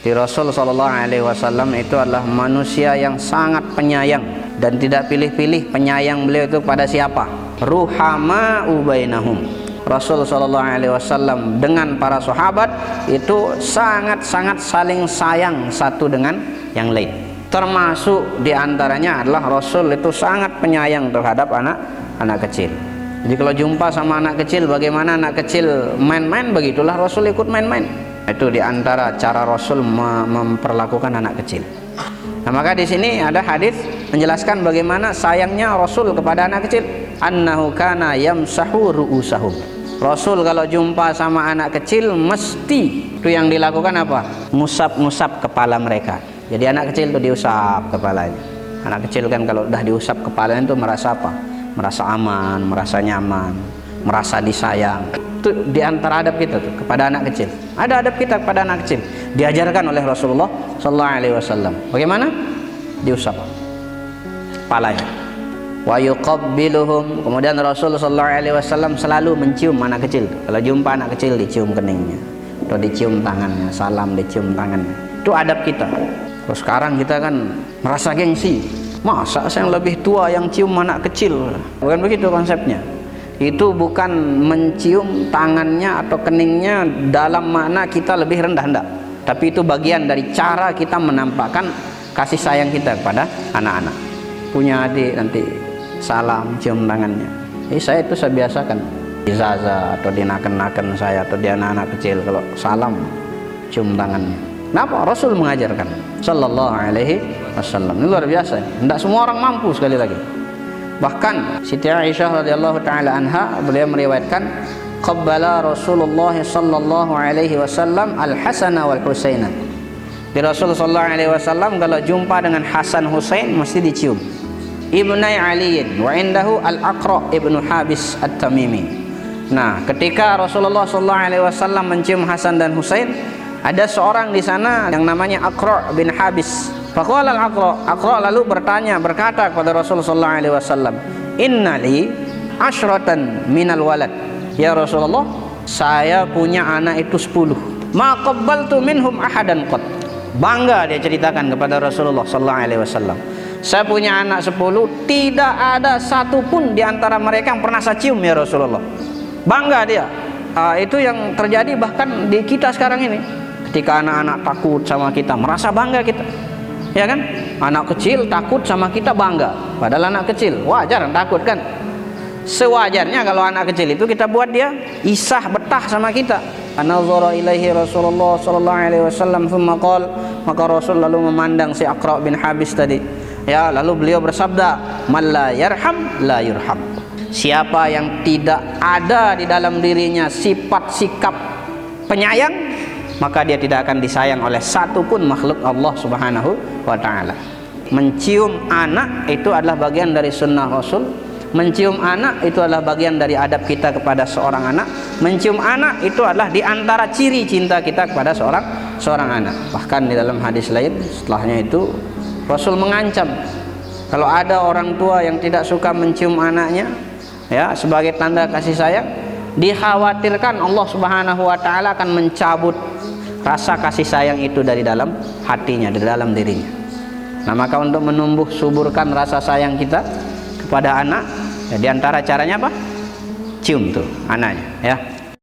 Di Rasul Shallallahu Alaihi Wasallam itu adalah manusia yang sangat penyayang dan tidak pilih-pilih penyayang beliau itu pada siapa. Ruhama ubainahum. Rasul Shallallahu Alaihi Wasallam dengan para sahabat itu sangat-sangat saling sayang satu dengan yang lain. Termasuk diantaranya adalah Rasul itu sangat penyayang terhadap anak kecil. Jadi kalau jumpa sama anak kecil, bagaimana anak kecil main-main, begitulah Rasul ikut main-main. Itu diantara cara Rasul memperlakukan anak kecil. Nah, maka di sini ada hadis menjelaskan bagaimana sayangnya Rasul kepada anak kecil. Annahu kana yamsahu ru'usahum. Rasul kalau jumpa sama anak kecil mesti itu yang dilakukan apa? Ngusap-ngusap kepala mereka. Jadi anak kecil itu diusap kepalanya. Anak kecil kan kalau udah diusap kepalanya itu merasa apa? Merasa aman, merasa nyaman, merasa disayang. Itu diantara adab kita tuh kepada anak kecil. Ada adab kita kepada anak kecil diajarkan oleh Rasulullah Sallallahu Alaihi Wasallam. Bagaimana? Diusap kepalanya. Wa yuqabbiluhum. Kemudian Rasul Sallallahu Alaihi Wasallam selalu mencium anak kecil. Kalau jumpa anak kecil dicium keningnya, atau dicium tangannya, salam dicium tangannya. Itu adab kita. Terus sekarang kita kan merasa gengsi. Masa saya yang lebih tua yang cium anak kecil? Bukan begitu konsepnya. Itu bukan mencium tangannya atau keningnya dalam makna kita lebih rendah, enggak. Tapi itu bagian dari cara kita menampakkan kasih sayang kita kepada anak-anak. Punya adik nanti salam, cium tangannya. Saya biasakan di Zaza atau di naken-naken saya atau di anak-anak kecil kalau salam, cium tangannya. Kenapa? Rasul mengajarkan Sallallahu Alaihi Wasallam. Ini luar biasa. Tidak semua orang mampu sekali lagi. Bahkan Siti Aisyah radhiyallahu taala anha beliau meriwayatkan qabbala Rasulullah sallallahu alaihi wasallam al-Hasan wal Husain. Di Rasul sallallahu alaihi wasallam kalau jumpa dengan Hasan Husain mesti dicium. Ibnai Ali wa indahu al-Aqra ibnu Habis at-Tamimi. Nah, ketika Rasulullah sallallahu alaihi wasallam mencium Hasan dan Husain, ada seorang di sana yang namanya Aqra bin Habis. Faqala al-Aqra lalu berkata kepada Rasulullah sallallahu alaihi wasallam, "Innali asyratan minal walad." Ya Rasulullah, saya punya anak itu 10. Ma qabbaltu minhum ahadan qat. Bangga dia ceritakan kepada Rasulullah sallallahu alaihi wasallam. Saya punya anak 10, tidak ada satu pun di antara mereka yang pernah saya cium ya Rasulullah. Bangga dia. Itu yang terjadi bahkan di kita sekarang ini. Ketika anak-anak takut sama kita, merasa bangga kita. Ya kan? Anak kecil takut sama kita bangga. Padahal anak kecil wajar takut kan? Sewajarnya kalau anak kecil itu kita buat dia isah betah sama kita. Anazara ilaihi Rasulullah sallallahu alaihi wasallam thumma qala, maka Rasul lalu memandang si Aqra bin Habis tadi. Ya, lalu beliau bersabda, "Man la yarham la yurham." Siapa yang tidak ada di dalam dirinya sifat sikap penyayang, maka dia tidak akan disayang oleh satu pun makhluk Allah Subhanahu wa ta'ala. Mencium anak itu adalah bagian dari sunnah Rasul. Mencium anak itu adalah bagian dari adab kita kepada seorang anak. Mencium anak itu adalah di antara ciri cinta kita kepada seorang anak. Bahkan di dalam hadis lain setelahnya itu Rasul mengancam kalau ada orang tua yang tidak suka mencium anaknya, ya, sebagai tanda kasih sayang, dikhawatirkan Allah Subhanahu wa ta'ala akan mencabut rasa kasih sayang itu dari dalam hatinya, dari dalam dirinya. Nah, maka untuk menumbuh suburkan rasa sayang kita kepada anak, ya, diantara caranya apa? Cium tuh anaknya, ya.